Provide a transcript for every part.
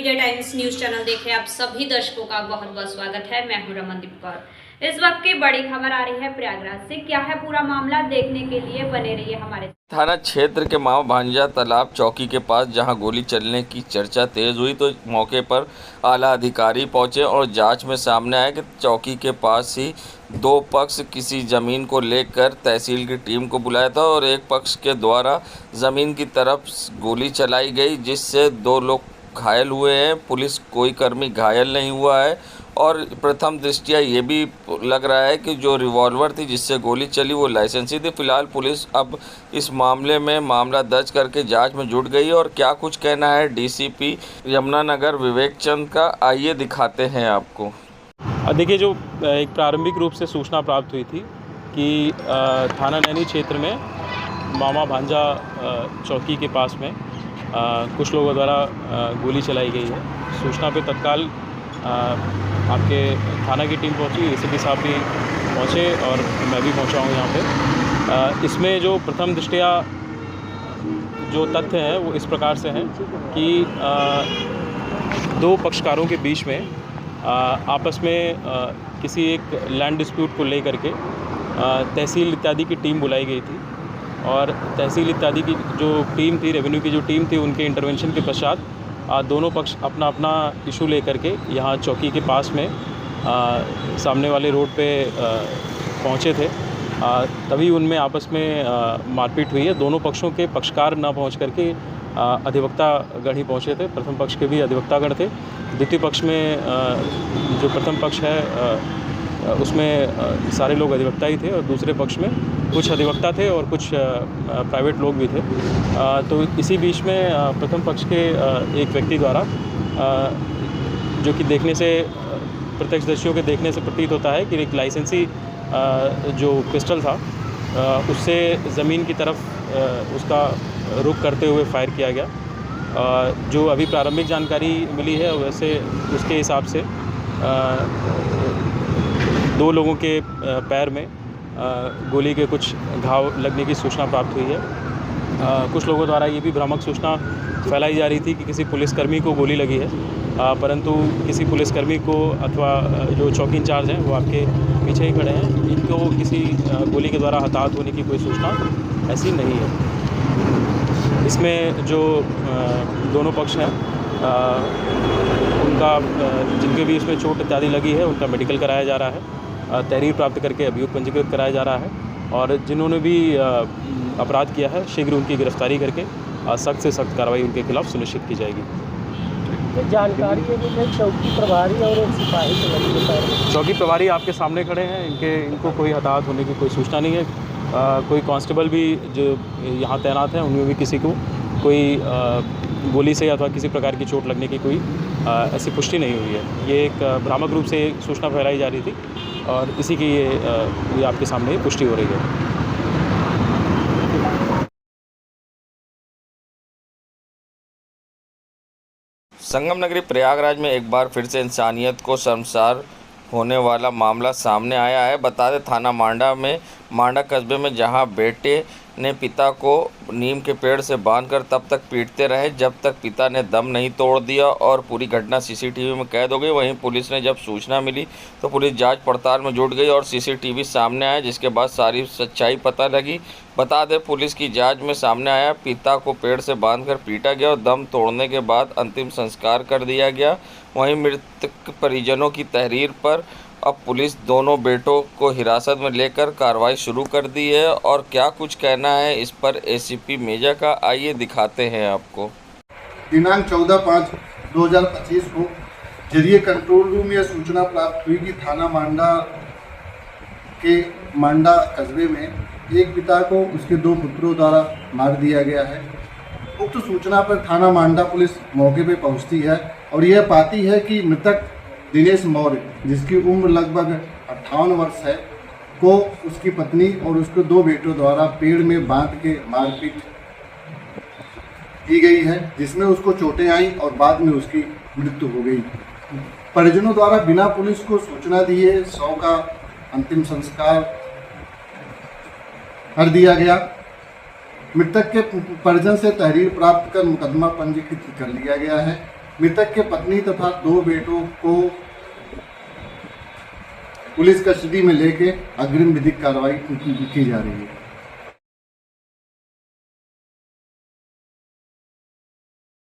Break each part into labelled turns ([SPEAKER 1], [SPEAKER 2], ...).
[SPEAKER 1] Media times news channel देखे आप सभी दर्शकों का बहुत बहुत स्वागत है। मैं हूं रमनदीप कौर। इस वक्त की बड़ी खबर आ रही है प्रयागराज से। क्या है पूरा मामला, देखने के लिए बने रहिए हमारे।
[SPEAKER 2] थाना क्षेत्र के मामा भांजा तालाब चौकी के पास जहां गोली चलने की चर्चा तेज हुई तो मौके पर आला अधिकारी पहुंचे और जांच में सामने आया कि चौकी के पास ही दो पक्ष किसी ज़मीन को लेकर तहसील की टीम को बुलाया था और एक पक्ष के द्वारा ज़मीन की तरफ गोली चलाई गई, जिससे दो लोग घायल हुए हैं। पुलिस कोई कर्मी घायल नहीं हुआ है और प्रथम दृष्टया ये भी लग रहा है कि जो रिवॉल्वर थी जिससे गोली चली वो लाइसेंसी थी। फिलहाल पुलिस अब इस मामले में मामला दर्ज करके जांच में जुट गई और क्या कुछ कहना है डीसीपी यमुनानगर विवेक चंद का, आइए दिखाते हैं आपको।
[SPEAKER 3] देखिए, जो एक प्रारंभिक रूप से सूचना प्राप्त हुई थी कि थाना नैनी क्षेत्र में मामा भांजा चौकी के पास में कुछ लोगों द्वारा गोली चलाई गई है। सूचना पे तत्काल आपके थाना की टीम पहुंची, एसीपी साहब भी पहुंचे और मैं भी पहुंचा हूं यहाँ पे। इसमें जो प्रथम दृष्टया जो तथ्य हैं वो इस प्रकार से हैं कि दो पक्षकारों के बीच में आपस में किसी एक लैंड डिस्प्यूट को लेकर के तहसील इत्यादि की टीम बुलाई गई थी और तहसील इत्यादि की जो टीम थी, रेवेन्यू की जो टीम थी, उनके इंटरवेंशन के पश्चात दोनों पक्ष अपना अपना इशू लेकर के यहाँ चौकी के पास में सामने वाले रोड पे पहुँचे थे। तभी उनमें आपस में मारपीट हुई है। दोनों पक्षों के पक्षकार न पहुँच करके अधिवक्ता गण ही पहुँचे थे। प्रथम पक्ष के भी अधिवक्ता गण थे। द्वितीय पक्ष में जो प्रथम पक्ष है उसमें सारे लोग अधिवक्ता ही थे और दूसरे पक्ष में कुछ अधिवक्ता थे और कुछ प्राइवेट लोग भी थे। तो इसी बीच में प्रथम पक्ष के एक व्यक्ति द्वारा जो कि देखने से प्रत्यक्षदर्शियों के देखने से प्रतीत होता है कि एक लाइसेंसी जो पिस्टल था उससे ज़मीन की तरफ उसका रुख करते हुए फायर किया गया। जो अभी प्रारंभिक जानकारी मिली है वैसे उसके हिसाब से दो लोगों के पैर में गोली के कुछ घाव लगने की सूचना प्राप्त हुई है। कुछ लोगों द्वारा ये भी भ्रामक सूचना फैलाई जा रही थी कि किसी पुलिसकर्मी को गोली लगी है, परंतु किसी पुलिसकर्मी को अथवा जो चौकी इंचार्ज हैं वो आपके पीछे ही खड़े हैं, इनको किसी गोली के द्वारा हताहत होने की कोई सूचना ऐसी नहीं है। इसमें जो दोनों पक्ष हैं उनका जिनके भी इसमें चोट इत्यादि लगी है उनका मेडिकल कराया जा रहा है। तहरीर प्राप्त करके अभियोग पंजीकृत कराया जा रहा है और जिन्होंने भी अपराध किया है शीघ्र उनकी गिरफ्तारी करके सख्त से सख्त कार्रवाई उनके खिलाफ सुनिश्चित की जाएगी।
[SPEAKER 4] तो जानकारी है कि चौकी प्रभारी और एक सिपाही को लगी है।
[SPEAKER 3] चौकी प्रभारी आपके सामने खड़े हैं, इनको कोई हताहत होने की कोई सूचना नहीं है। कोई कांस्टेबल भी जो यहाँ तैनात हैं उनमें भी किसी को कोई गोली से अथवा किसी प्रकार की चोट लगने की कोई ऐसी पुष्टि नहीं हुई है। ये एक भ्रामक रूप से सूचना फैलाई जा रही थी और इसी की ये आपके सामने पुष्टि हो रही है।
[SPEAKER 2] संगम नगरी प्रयागराज में एक बार फिर से इंसानियत को शर्मसार होने वाला मामला सामने आया है। बता दें, थाना मांडा में मांडा कस्बे में जहां बेटे ने पिता को नीम के पेड़ से बांधकर तब तक पीटते रहे जब तक पिता ने दम नहीं तोड़ दिया और पूरी घटना सीसीटीवी में कैद हो गई। वहीं पुलिस ने जब सूचना मिली तो पुलिस जांच पड़ताल में जुट गई और सीसीटीवी सामने आया, जिसके बाद सारी सच्चाई पता लगी। बता दें, पुलिस की जांच में सामने आया पिता को पेड़ से बांधकर पीटा गया और दम तोड़ने के बाद अंतिम संस्कार कर दिया गया। वहीं मृतक परिजनों की तहरीर पर अब पुलिस दोनों बेटों को हिरासत में लेकर कार्रवाई शुरू कर दी है और क्या कुछ कहना है इस पर एसीपी मेजा का, आइए दिखाते हैं आपको।
[SPEAKER 5] दिनांक 14/5/2025 को जरिए कंट्रोल रूम यह सूचना प्राप्त हुई कि थाना मांडा के मांडा कस्बे में एक पिता को उसके दो पुत्रों द्वारा मार दिया गया है। उक्त सूचना पर थाना मांडा पुलिस मौके पर पहुंचती है और यह पाती है कि मृतक दिनेश मौर्य, जिसकी उम्र लगभग 58 वर्ष है, को उसकी पत्नी और उसके दो बेटों द्वारा पेड़ में बांध के मारपीट की गई है, जिसमें उसको चोटें आई और बाद में उसकी मृत्यु हो गई। परिजनों द्वारा बिना पुलिस को सूचना दिए शव का अंतिम संस्कार कर दिया गया। मृतक के परिजन से तहरीर प्राप्त कर मुकदमा पंजीकृत कर लिया गया है मृतक के पत्नी तथा 2 बेटों को पुलिस कस्टडी में लेके अग्रिम विधिक कार्रवाई की जा रही है।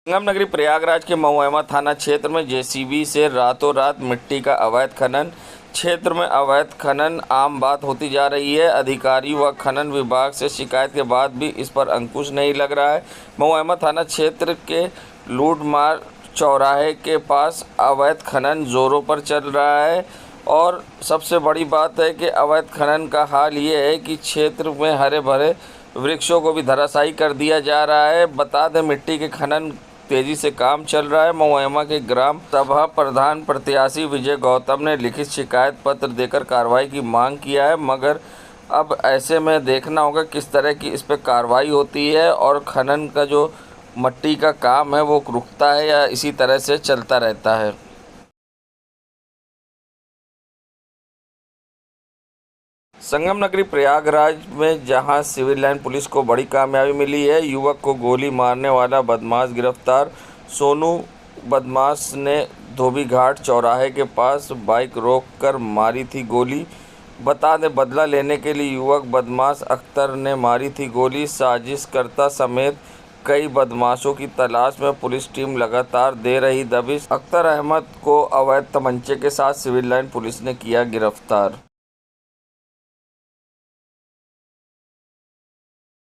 [SPEAKER 2] संगम नगरी प्रयागराज के महुआ थाना क्षेत्र में जेसीबी से रातों रात मिट्टी का अवैध खनन। क्षेत्र में अवैध खनन आम बात होती जा रही है। अधिकारी व खनन विभाग से शिकायत के बाद भी इस पर अंकुश नहीं लग रहा है। महुआ थाना क्षेत्र के लूटमार चौराहे के पास अवैध खनन जोरों पर चल रहा है और सबसे बड़ी बात है कि अवैध खनन का हाल ये है कि क्षेत्र में हरे भरे वृक्षों को भी धराशायी कर दिया जा रहा है। बता दें, मिट्टी के खनन तेजी से काम चल रहा है। महुआ के ग्राम सभा प्रधान प्रत्याशी विजय गौतम ने लिखित शिकायत पत्र देकर कार्रवाई की मांग किया है, मगर अब ऐसे में देखना होगा किस तरह की इस पर कार्रवाई होती है और खनन का जो मिट्टी का काम है वो रुकता है या इसी तरह से चलता रहता है। संगम नगरी प्रयागराज में जहां सिविल लाइन पुलिस को बड़ी कामयाबी मिली है। युवक को गोली मारने वाला बदमाश गिरफ्तार। सोनू बदमाश ने धोबी घाट चौराहे के पास बाइक रोककर मारी थी गोली। बता दें, बदला लेने के लिए युवक बदमाश अख्तर ने मारी थी गोली। साजिशकर्ता समेत कई बदमाशों की तलाश में पुलिस टीम लगातार दे रही दबिश। अख्तर अहमद को अवैध तमंचे के साथ सिविल लाइन पुलिस ने किया गिरफ्तार।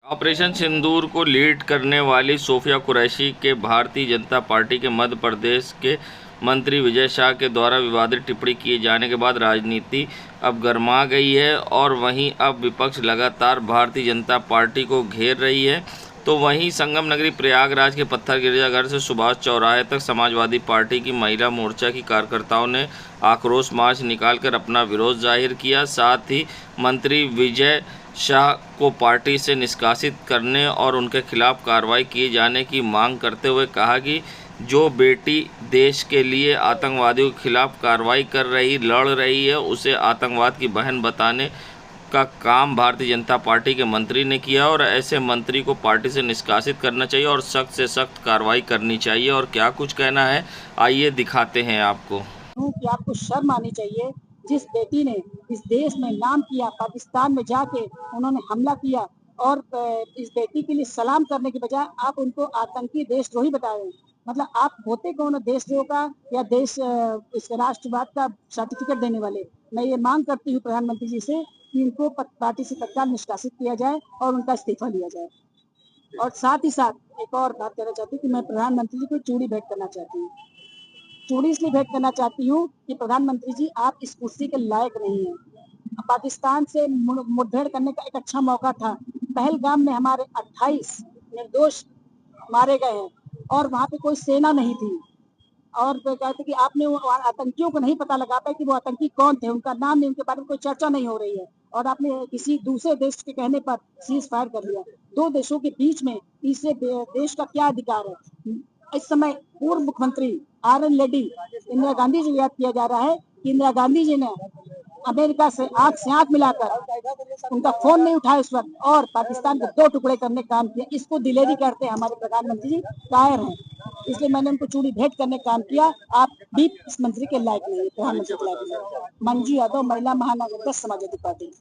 [SPEAKER 2] ऑपरेशन सिंदूर को लीड करने वाली सोफिया कुरैशी के भारतीय जनता पार्टी के मध्य प्रदेश के मंत्री विजय शाह के द्वारा विवादित टिप्पणी किए जाने के बाद राजनीति अब गर्मा गई है और वहीं अब विपक्ष लगातार भारतीय जनता पार्टी को घेर रही है। तो वहीं संगम नगरी प्रयागराज के पत्थर गिरजाघर से सुभाष चौराहे तक समाजवादी पार्टी की महिला मोर्चा की कार्यकर्ताओं ने आक्रोश मार्च निकालकर अपना विरोध जाहिर किया। साथ ही मंत्री विजय शाह को पार्टी से निष्कासित करने और उनके खिलाफ कार्रवाई किए जाने की मांग करते हुए कहा कि जो बेटी देश के लिए आतंकवादियों के खिलाफ कार्रवाई कर रही लड़ रही है उसे आतंकवाद की बहन बताने का काम भारतीय जनता पार्टी के मंत्री ने किया और ऐसे मंत्री को पार्टी से निष्कासित करना चाहिए और सख्त से सख्त कार्रवाई करनी चाहिए। और क्या कुछ कहना है आइए दिखाते हैं आपको।
[SPEAKER 6] कि आपको शर्म आनी चाहिए, जिस बेटी ने इस देश में नाम किया, पाकिस्तान में जाके उन्होंने हमला किया और इस बेटी के लिए सलाम करने के बजाय आप उनको आतंकी देशद्रोही बता रहे हैं। मतलब आप होते कौन देशद्रोह का या देश इसके राष्ट्रवाद का सर्टिफिकेट देने वाले। मैं ये मांग करती हूँ प्रधानमंत्री जी से कि इनको पार्टी से तत्काल निष्कासित किया जाए और उनका इस्तीफा लिया जाए। और साथ ही साथ एक और बात कहना चाहती हूँ कि मैं प्रधानमंत्री जी को चूड़ी भेंट करना चाहती हूँ। चूड़ी इसलिए भेंट करना चाहती हूँ कि प्रधानमंत्री जी आप इस कुर्सी के लायक नहीं हैं। पाकिस्तान से मुठभेड़ करने का एक अच्छा मौका था। पहलगाम में हमारे 28 निर्दोष मारे गए हैं और वहाँ पे कोई सेना नहीं थी और कहते कि आपने आतंकियों को नहीं पता लगा पाए कि वो आतंकी कौन थे, उनका नाम नहीं, उनके बारे में कोई चर्चा नहीं हो रही है और आपने किसी दूसरे देश के कहने पर सीज फायर कर लिया। दो देशों के बीच में तीसरे देश का क्या अधिकार है। इस समय पूर्व मुख्यमंत्री आर.एन. रेड्डी इंदिरा गांधी जी याद किया जा रहा है कि इंदिरा गांधी जी ने अमेरिका से आंख मिलाकर उनका फोन नहीं उठाया उस वक्त और पाकिस्तान को 2 टुकड़े करने का काम किया। इसको दिलेरी करते हैं हमारे प्रधानमंत्री जी, कायर हैं। इसलिए मैंने उनको चूड़ी भेंट करने का काम किया। आप भी इस मंत्री के लायक नहीं, प्रधानमंत्री के लायक नहीं। मंजू यादव, महिला महानगर 10, समाजवादी पार्टी।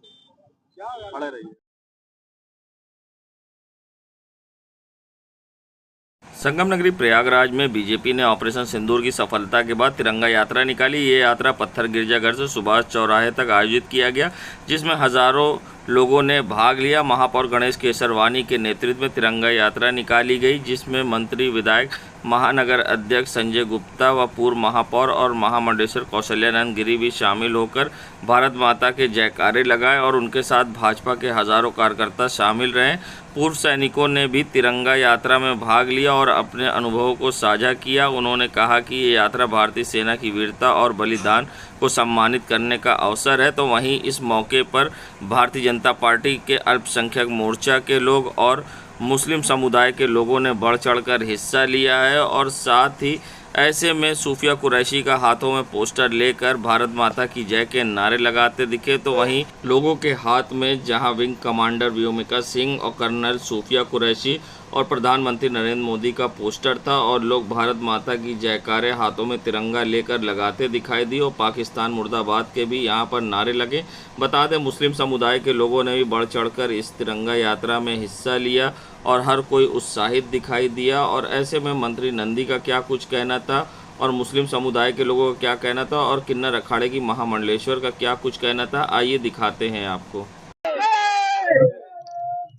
[SPEAKER 2] संगम नगरी प्रयागराज में बीजेपी ने ऑपरेशन सिंदूर की सफलता के बाद तिरंगा यात्रा निकाली। ये यात्रा पत्थर गिरजाघर से सुभाष चौराहे तक आयोजित किया गया, जिसमें हजारों लोगों ने भाग लिया। महापौर गणेश केसरवानी के नेतृत्व में तिरंगा यात्रा निकाली गई, जिसमें मंत्री, विधायक, महानगर अध्यक्ष संजय गुप्ता व पूर्व महापौर और महामंडलेश्वर कौशल्यानंद गिरी भी शामिल होकर भारत माता के जयकारे लगाए और उनके साथ भाजपा के हजारों कार्यकर्ता शामिल रहे। पूर्व सैनिकों ने भी तिरंगा यात्रा में भाग लिया और अपने अनुभवों को साझा किया। उन्होंने कहा कि ये यात्रा भारतीय सेना की वीरता और बलिदान को सम्मानित करने का अवसर है। तो वहीं इस मौके पर भारतीय जनता पार्टी के अल्पसंख्यक मोर्चा के लोग और मुस्लिम समुदाय के लोगों ने बढ़ चढ़कर हिस्सा लिया है और साथ ही ऐसे में सूफिया कुरैशी का हाथों में पोस्टर लेकर भारत माता की जय के नारे लगाते दिखे। तो वहीं लोगों के हाथ में जहां विंग कमांडर व्योमिका सिंह और कर्नल सूफिया कुरैशी और प्रधानमंत्री नरेंद्र मोदी का पोस्टर था और लोग भारत माता की जयकारे हाथों में तिरंगा लेकर लगाते दिखाई दिए और पाकिस्तान मुर्दाबाद के भी यहां पर नारे लगे। बता दें मुस्लिम समुदाय के लोगों ने भी बढ़ चढ़कर इस तिरंगा यात्रा में हिस्सा लिया और हर कोई उत्साहित दिखाई दिया। और ऐसे में मंत्री नंदी का क्या कुछ कहना था और मुस्लिम समुदाय के लोगों का क्या कहना था और किन्नर अखाड़े की महामंडलेश्वर का क्या कुछ कहना था, आइए दिखाते हैं आपको।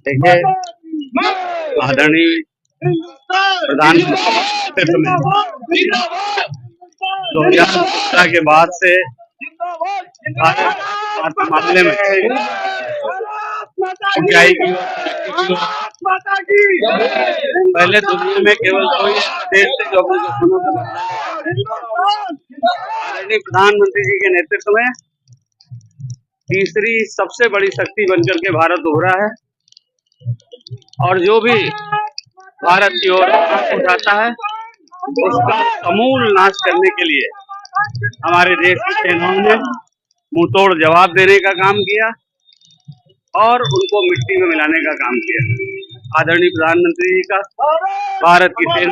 [SPEAKER 7] देखिए आदरणीय प्रधानमंत्री में 2017 के बाद से भारत मामले में पहले दुनिया में केवल कोई देश थे जो अपने दुश्मनों से आदरणीय प्रधानमंत्री जी के नेतृत्व में तीसरी सबसे बड़ी शक्ति बनकर के भारत उभरा है और जो भी भारत की ओर उठाता है उसका समूल नाश करने के लिए हमारे देश की सेनाओं ने मुंहतोड़ जवाब देने का काम किया और उनको मिट्टी में मिलाने का काम किया। आदरणीय प्रधानमंत्री जी का भारत की सेना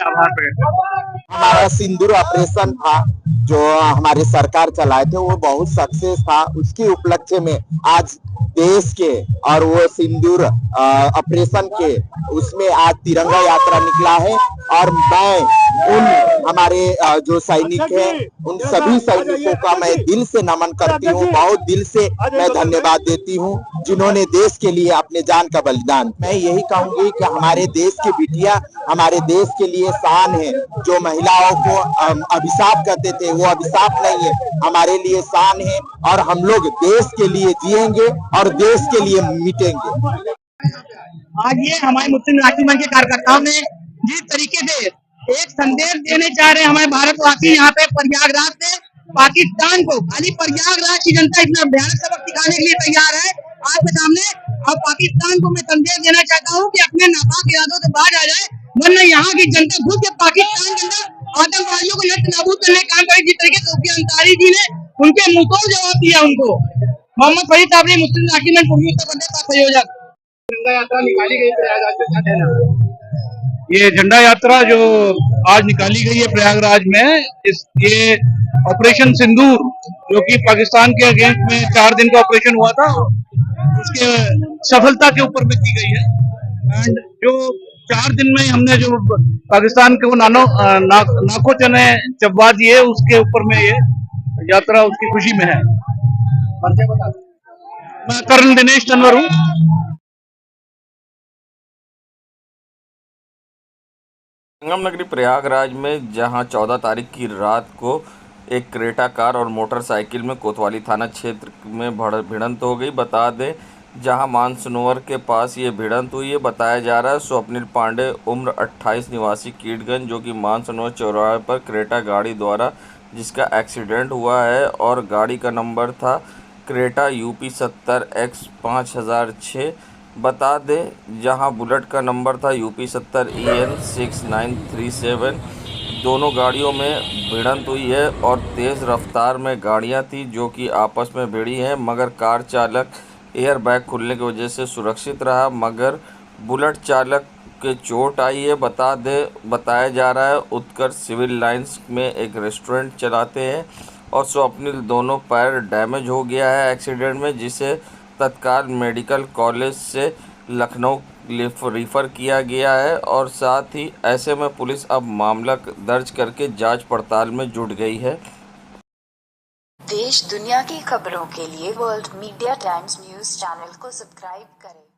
[SPEAKER 7] आभार प्रकट करता हूं।
[SPEAKER 8] हमारा सिंदूर ऑपरेशन था जो हमारी सरकार चलाए थे, वो बहुत सक्सेस था। उसके उपलक्ष्य में आज देश के और वो सिंदूर ऑपरेशन के उसमें आज तिरंगा यात्रा निकला है और मैं उन हमारे जो सैनिक हैं उन सभी सैनिकों का मैं दिल से नमन करती हूँ, बहुत दिल से मैं धन्यवाद देती हूँ जिन्होंने देश के लिए अपने जान का बलिदान। मैं यही कहूंगी कि हमारे देश की बिटिया हमारे देश के लिए शान है। जो महिलाओं को अभिशाप करते थे वो अभिशाप नहीं है, हमारे लिए शान है और हम लोग देश के लिए जिएंगे और देश के लिए मिटेंगे।
[SPEAKER 9] आज ये हमारे मुस्लिम राष्ट्रीय मंच के कार्यकर्ताओं ने जिस तरीके से एक संदेश देने चाह रहे हैं हमारे भारतवासी यहाँ पे प्रयागराज से पाकिस्तान को, खाली प्रयागराज की जनता इतना भयानक सबक सिखाने के लिए तैयार है आपके सामने। और पाकिस्तान को मैं संदेश देना चाहता हूँ कि अपने नापाक इरादों से बाहर आ जाए, वरना यहाँ की जनता घुस के पाकिस्तान के अंदर आतंकवादियों को नष्ट नाबूद करने का काम करे। जिस तरीके से सूफिया अंसारी जी ने उनके मुंहतोड़ जवाब दिया उनको। मोहम्मद फरीद साहब ने मुस्लिम राष्ट्रीय मंच पूर्वी उत्तर प्रदेश का संयोजक।
[SPEAKER 7] झंडा यात्रा निकाली गई प्रयागराज से, ये झंडा यात्रा जो आज निकाली गई है प्रयागराज में, ये ऑपरेशन सिंदूर जो कि पाकिस्तान के अगेंस्ट में 4 दिन का ऑपरेशन हुआ था उसके सफलता के ऊपर में की गई है। एंड जो 4 दिन में हमने जो पाकिस्तान के वो नाको चने चबवा दिए उसके ऊपर में ये यात्रा उसकी खुशी में है। मैं कर्नल दिनेश तनवर हूँ।
[SPEAKER 2] संगम नगरी प्रयागराज में जहां 14 तारीख की रात को एक क्रेटा कार और मोटरसाइकिल में कोतवाली थाना क्षेत्र में भिड़ंत हो गई। बता दें जहां मानसरोवर के पास ये भिड़ंत हुई है। बताया जा रहा है स्वप्निल पांडे उम्र 28 निवासी कीटगंज जो कि मानसरोवर चौराहे पर क्रेटा गाड़ी द्वारा जिसका एक्सीडेंट हुआ है और गाड़ी का नंबर था क्रेटा UP 70X 5006। बता दें जहां बुलेट का नंबर था UP 70 EN 6937। दोनों गाड़ियों में भिड़ंत हुई है और तेज़ रफ्तार में गाड़ियां थी जो कि आपस में भिड़ी हैं, मगर कार चालक एयर बैग खुलने की वजह से सुरक्षित रहा, मगर बुलेट चालक के चोट आई है। बताया जा रहा है उत्कर्ष सिविल लाइंस में एक रेस्टोरेंट चलाते हैं और स्वप्निल दोनों पैर डैमेज हो गया है एक्सीडेंट में, जिसे तत्काल मेडिकल कॉलेज से लखनऊ रेफर किया गया है। और साथ ही ऐसे में पुलिस अब मामला दर्ज करके जांच पड़ताल में जुट गई है।
[SPEAKER 10] देश दुनिया की खबरों के लिए world media times news channel को सब्सक्राइब करें।